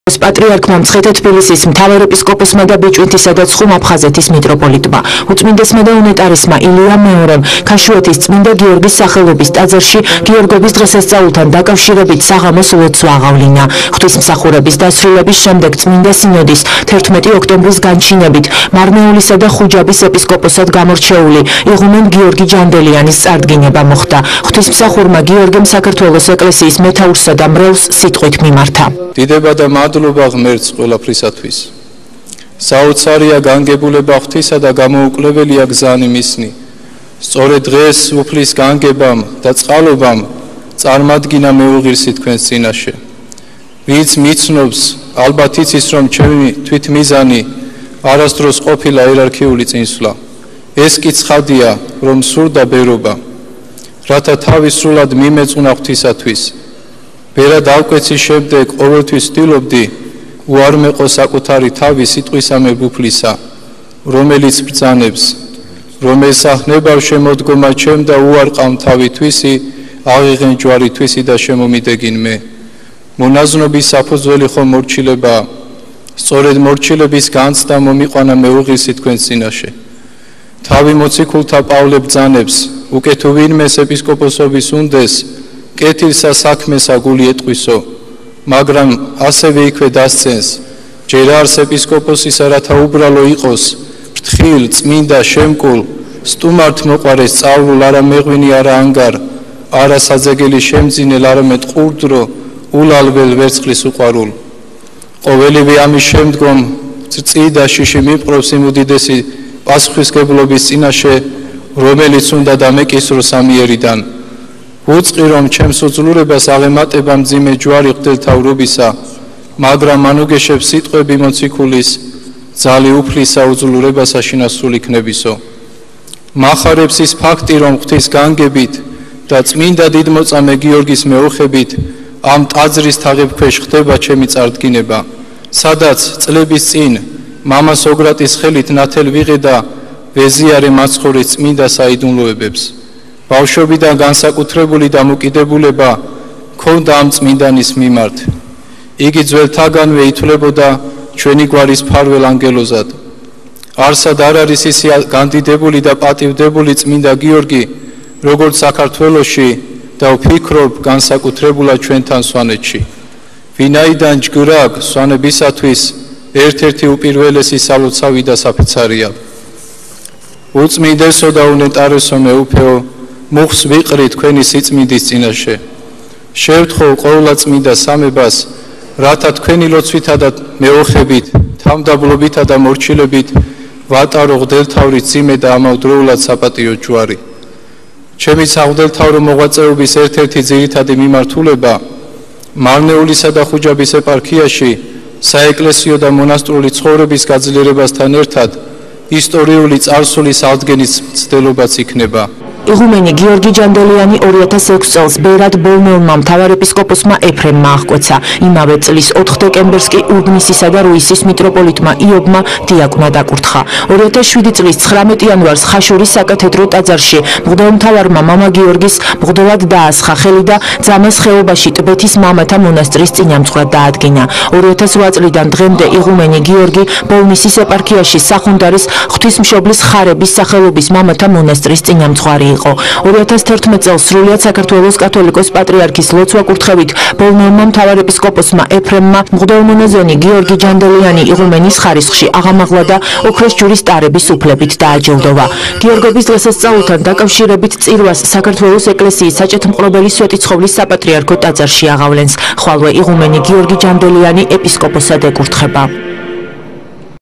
Patriarchმა მცხეთა თბილისის მთავარ ეპისკოპოსმა და ბიჭვინთისა და ცხუმ-აფხაზეთის მიტროპოლიტმა, უწმინდესმა და უნეტარისმა ილია მეორემ ქაშუეთის წმინდა გიორგის სახელობის ტაძარში გიორგობის დღესასწაულთან დაკავშირებით საღამოს ლოცვა აღავლინა. ღვთისმსახურების დასრულების შემდეგ წმინდა სინოდის 11 ოქტომბრის განჩინებით მარნეულისა და ხუჯაბის ეპისკოპოსად გამორჩეული იღუმენ გიორგი ჯანდელიანის წარდგინება მოხდა. ღვთისმსახურმა გიორგემ საქართველოს ეკლესიის მეთაურსა და მრევლს სიტყვით მიმართა. დიდება და მადლობა ღმერთს ყველაფრისათვის. საოცარია განგებულება ღვთისა და გამოუკლებელია გზანი მისნი. სწორედ დღეს უფლის განგებამ და წყალობამ წარმადგინა მეუღირსი თქვენს წინაშე. ვინც მიცნობს, ალბათ იცის, რომ ჩემი თვითმიზანი არასდროს ყოფილა იერარქიული წინსვლა. ეს კი ცხადია, რომ სურდა ბერობა, რათა თავის სრულად მიმეწუნა ღვთისათვის. ბერად ავკვეცის შემდეგ ყოველთვის ვცდილობდი უარმეყო საკუთარი თავი სიტყვისამე უფლისა, რომელიც ბრძანებს, რომ ესახნებავ შემოდგომა ჩემ და უარყავ თავი თვისი, აღიღენ ჯვარი თვისი და შემომიდეგინ მე. მონაზნობის საფუძველი ხომ მორჩილებაა, სწორედ მორჩილების განცდა მომიყვანა მეუღირსი თქვენს წინაშე. თავი მოციქულთა პავლე ბრძანებს, უკეთ ვინმეს ეპისკოპოსობის უნდეს, კეთილსა საქმესა გული ეტყვისო, მაგრამ ასევე იქვე დასცენს, ჯერ არს ეპისკოპოსისა, რათა უბრალო იყოს, ფრთხილ, წმინდა, შემკულ, სტუმართ მოყვარეს სწავლულ, არა მეღვინი, არა ანგარ, არა საძეგელი შემძინელ, არამედ ყურდრო, ულალბელ ვერცხლის უყვარულ. ყოველივე ამის შემდგომ წიდა შიში მიპყრობს იმ უდიდესი პასუხისმგებლობის წინაშე, რომელიც უნდა დამეკისროს ამიერიდან. უწყი რომ ჩემს უძლურებას აღემატება მძიმე ჯვარი ღვთელთავრობისა, მაგრამ მანუგეშებს სიტყვები მოციქულის ძალი უფლისა უძლურებასა შინასული იქნებისო. მახარებს ის ფაქტი, რომ ღვთის განგებით და წმინდა დიდმოწამე გიორგის მეუხებით ამ ტაძრის თაღებქვეშ ხდება ჩემი წარდგინება, სადაც წლების წინ მამა სოგრატის ხელით ნათელ ვიღედა ვეზიარე მაცხოვრის წმინდა საიდუმლოებებს. ბავშვობიდან განსაკუთრებული დამოკიდებულება ჰქონდა ამ წმინდანის მიმართ. იგი ძველთაგანვე ითვლებოდა ჩვენი გვარის ფარველ ანგელოზად. არსად არ არის ისე განდიდებული და პატივდებული წმინდა გიორგი, როგორც საქართველოში და ვფიქრობ განსაკუთრებულად ჩვენთან სვანეთში. ვინაიდან ჯგრაგ სვანებისათვის ერთ-ერთი უპირველესი სალოცავი და საფიცარია. უწმინდესო და უნეტარესო მეუფეო, მუხს ვიყრი თქვენი სიწმინდის წინაშე. შევთხოვ ყოვლადწმინდა სამებას, რათა თქვენი ლოცვითა და მეოხებით, თავმდაბლობითა და მორჩილებით ვატარო ღვთელთავრის ძიმე და ამავდროულად საპატიო ჯვარი. ჩემი საღვთელთავრო მოღვაწეობის ერთ-ერთი ძირითადი მიმართულება მარნეულისა და ხუჯაბის ეპარქიაში საეკლესიო და მონასტრული ცხოვრების გაძლიერებასთან ერთად ისტორიული წარსულის აღდგენის მცდელობაც იქნება. იღუმენი გიორგი ჯანდელიანი 2006 წელს ბერად ბოლნეულმა მთავარ ეპისკოპოსმა ეფრემმა აღკვეცა. იმავე წლის 4 დეკემბერს კი ურბნისისა და რუისის მიტროპოლიტმა იობმა დიაკვნად აკურთხა. 2007 წლის 19 იანვარს ხაშურის საკათედრო ტაძარში მღვდელმთავარმა მამა გიორგის მღვდლად დაასხა ხელი და ძამეს ხეობაში ტბეთის მამათა მონასტრის წინამძღვრად დაადგინა. 2008 წლიდან დღემდე იღუმენი გიორგი ბოლნისის ეპარქიაში სახუნდარის ღვთისმშობლის ხარების სახელობის მამათა მონასტრის წინამძღვარი იყო. 2011 წელს სრულიად საქართველოს კათოლიკოს პატრიარქის ლოცვა კურთხევით ბოლნეულმა მთავარ ეპისკოპოსმა ეფრემმა მღვდელმონაზონი გიორგი ჯანდელიანი იღუმენის ხარისხში აღამაღლა და ოქროს ჯვრის ტარების უფლებით დააჯილდოვა. გიორგობის დღესასწაულთან დაკავშირებით წირვას საქართველოს ეკლესიის საჭეთმყრობელი სვეტიცხოვლის საპატრიარქო ტაძარში აღავლენს. ხვალვე იღუმენი გიორგი ჯანდელიანი ეპისკოპოსად ეკურთხება.